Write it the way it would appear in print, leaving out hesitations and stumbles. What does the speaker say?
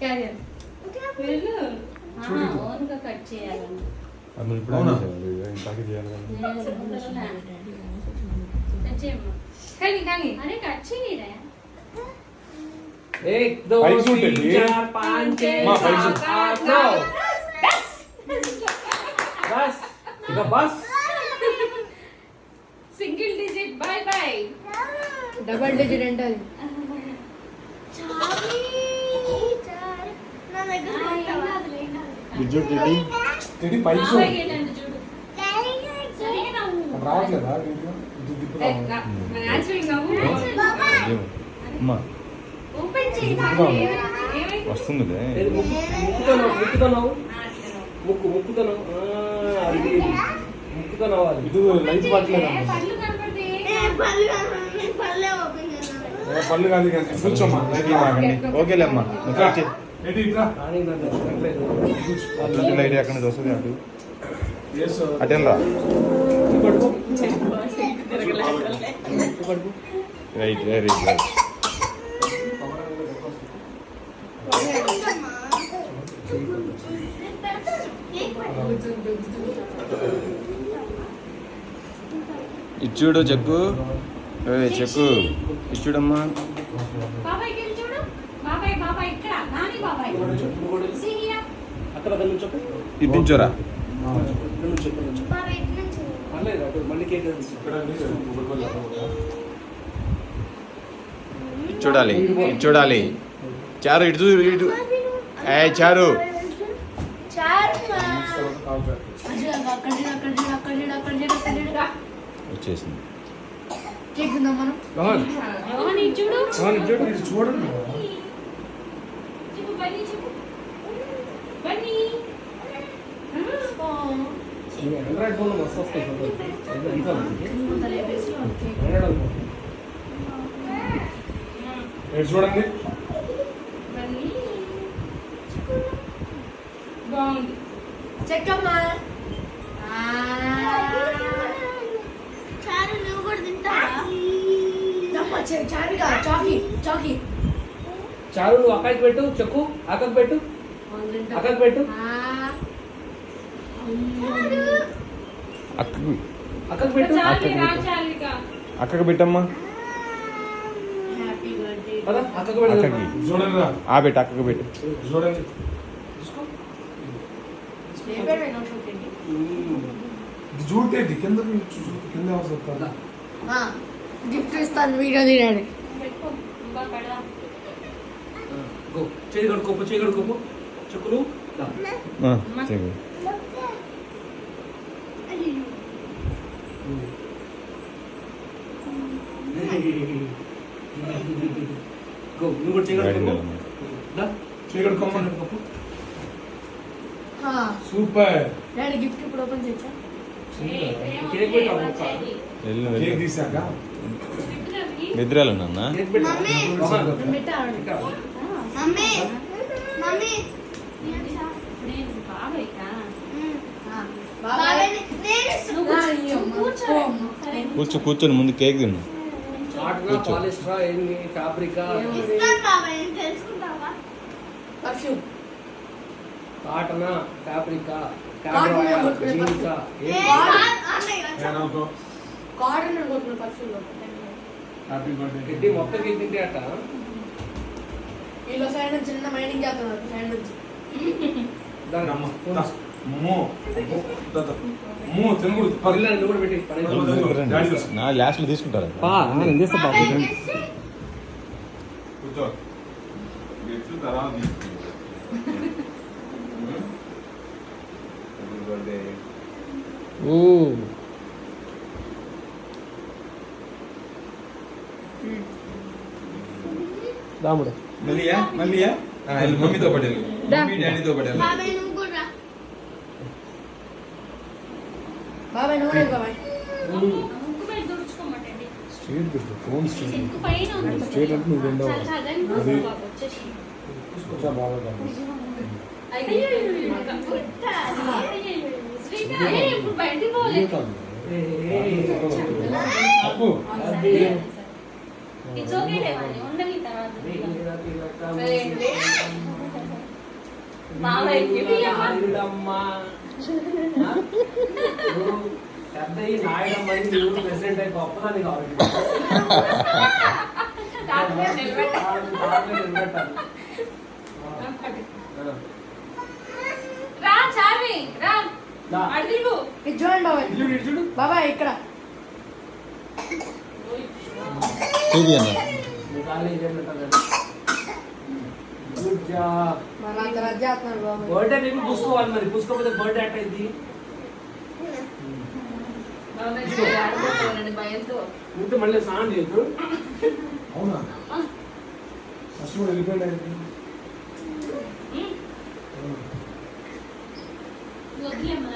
Carrier ఓన్గా cut చేయాలండి. కానీ అరే కట్ చేయరా. 1 2 3 4 5 6 7 बस इधर बस single digit bye bye. Double digit enter. వస్తుందిలే ఇది లైట్ పట్టలేదు పళ్ళు కాదు కూర్చోమ్మా. ఓకేలే అమ్మా లైట్ ఎక్కడి నుంచి వస్తుంది అటు అటెన్ రా. Right very right. ఇచ్చుడు చెక్కు చెక్కు ఇచ్చుడమ్మా. ఇద్దించోరా చూడాలి చూడాలి. చారు ఇటు ఇటు చారు వచ్చేసింది. చూడండి ఆండ్రాయిడ్ ఫోన్ మస్తు వస్తాయి. చూడండి బాగుంది. చెక్కమ్మా చారు నువ్వు అక్కడికి పెట్టు. చెక్కు అక్కకు పెట్టు. అక్కకు పెట్టు. అక్కకు పెట్టు. అక్కకి పెట్టమ్మా. అక్కకు పెట్టు. చూడండి ఆ పెట్టు అక్కకి పెట్టు. చూడండి చూడండి కింద కింద గిఫ్ట్ ఇస్తాను. వీడియో తీయండి. చేయి కడుకోపు. చేయి కడుకోపు. చెక్కులు సూపర్. డాడీ గిఫ్ట్ ఇప్పుడు ఓపెన్ చేసా. తీసాక నిద్రలు నాన్న కూర్చో కూర్చొని ముందు కేక్ తిన్నా. కాటనా ఫ్యాబ్రికా మొత్తం తింటే అట వీళ్ళు సైడ్ నుంచి చిన్న మైనింగ్ చేస్తున్నారు. సైడ్ నుంచి లాస్ట్ లో తీసుకుంటారు. రాముడు మళ్ళీయా మళ్ళీయా మమ్మీతో పాటు మమ్మీ డాడీతో పాటు బాబాయ్ నువ్వు బాబాయ్ స్ట్రీట్ పెట్టు. ఫోన్ స్ట్రీట్ అంటే నువ్వు రెండవ బాగా ఇట్స్ ఓకే లేవని ఉండని తర్వాత మామయ్య గిఫ్ట్ ఇవ్వమ్మా. నాయుడమ్మా. నువ్వు పెద్ద ఈ నాయుడమ్మని నువ్వు ప్రెసిడెంట్ అయి గొప్పదాన్ని కాబట్టి తాతగారు నిలబెట్టాలి. తాతగారు నిలబెట్టాలి. రా చార్వి రా దా. అటు తిరుగు. ఇది చూడండి బాబాయ్ ఇటు చూడు, ఇటు చూడు. బాబాయ్ ఇక్కడ ఇది అన్న నీ కాళ్ళు ఇదే పెట్టాలి. Good job. మన అంత రద్దు చేస్తున్నాడు బాబాయ్ బర్త్డే నీకు పూసుకోవాలి మరి, పూసుకోకపోతే బర్త్డే అట్టయింది. బాబాయ్ ఆడుకోవాలని భయంతో ఇంత మళ్ళీ స్నానం చేయొద్దు. అవునా ఫస్ట్ కూడా వెళ్ళిపోయాడు వదిలేమ్మా.